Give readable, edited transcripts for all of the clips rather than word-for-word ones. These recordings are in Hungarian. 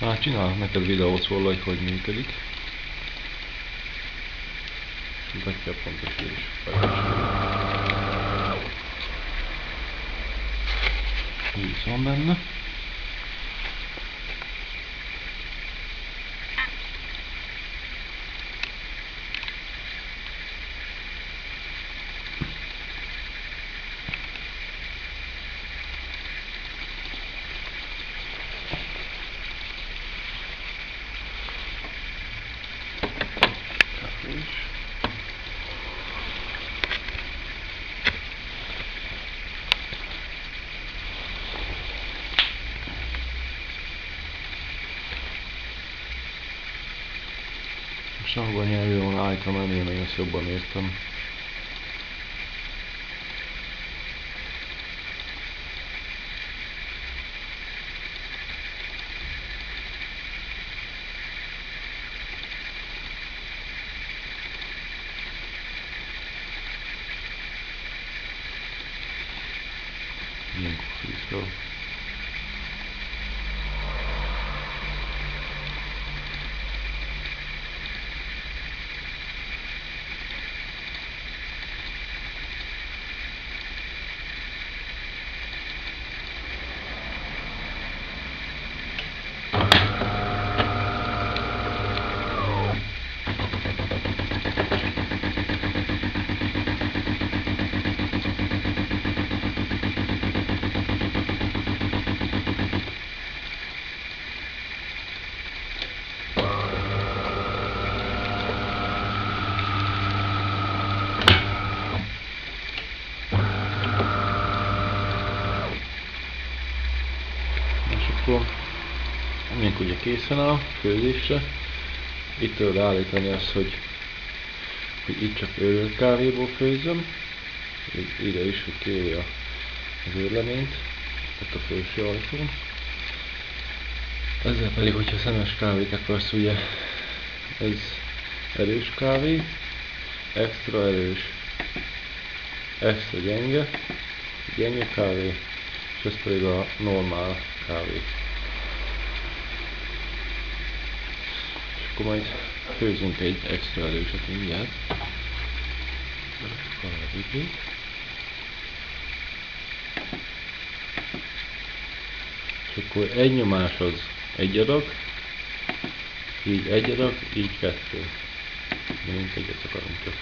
Hát csinálok neked videót róla, hogy hogy működik. Mutatja a pontos is. Víz van benne. Sahova nyelvűen állítom el, én ezt jobban értem. Ilyenkor fűz fel. Ennek ugye készen áll főzésre. Itt tudod állítani azt, hogy itt csak őrült kávéból főzzöm. Ide is, hogy kéri az őrleményt, ott a felső ajtón. Ezzel pedig, hogyha szemes kávét akarsz, ugye ez erős kávé, extra erős, extra gyenge kávé, és ez pedig a normál kávé. Akkor majd főzünk egy extra erőset mindjárt. És akkor egy nyomás az egy adag, így egy adag, így kettő. Mint egyet akarunk csak.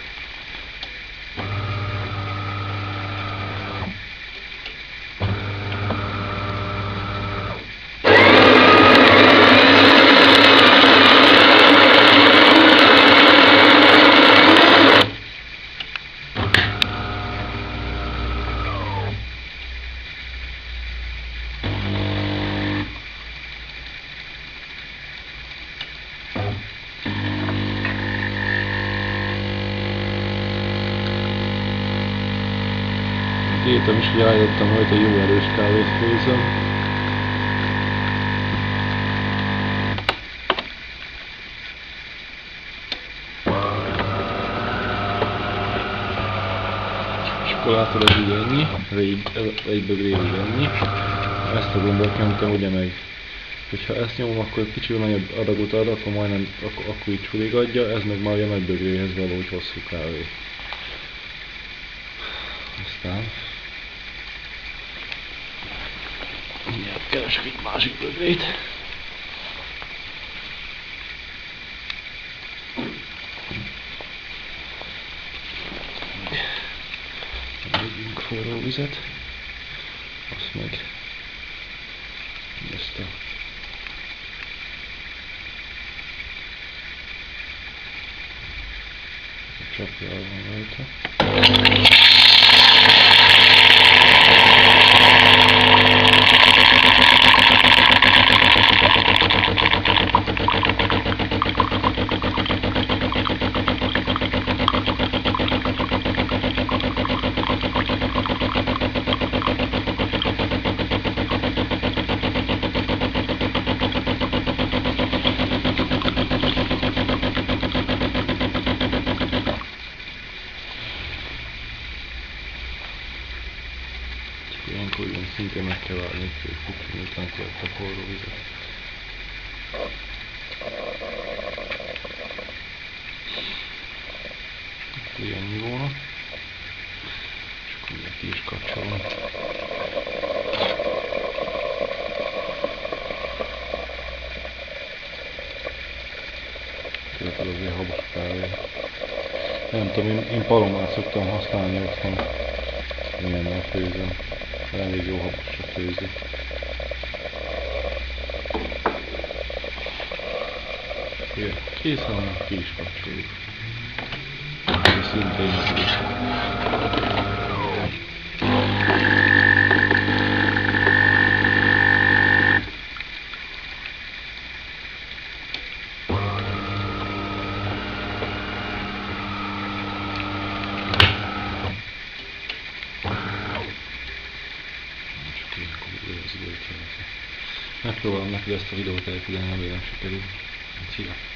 Írtam is, hogy állítottam, hogy a jó erős kávét főzöm. És akkor látod, ez így ennyi, egy bögré így ennyi. Ezt a gombot nyomtam ugye meg. Hogyha ezt nyomom, akkor kicsit nagyobb adagot ad, akkor majdnem akkor így csuligadja, ez meg már a nagy bögréhez való, hogy hosszú kávé. Aztán mindjárt keresek egy másik bögrét. Vegyünk forró vizet. Azt meg ezt a csapjál van rajta. Ilyenkor ilyen szintén meg kell várni, hogy kicsit után kiadta a forró vizet. Akkor ennyi volna. És akkor ugye ki is kapcsolom. Követően azért habos kávé. Nem tudom, én palomát szoktam használni otthon. Ilyennel főzöm. Elég jó habosra főzi. Ugye, készen van, ki is kapcsoljuk. Ez szintén az is. Megpróbálom neked ezt a videót elküldeni, remélem sikerül. Szia!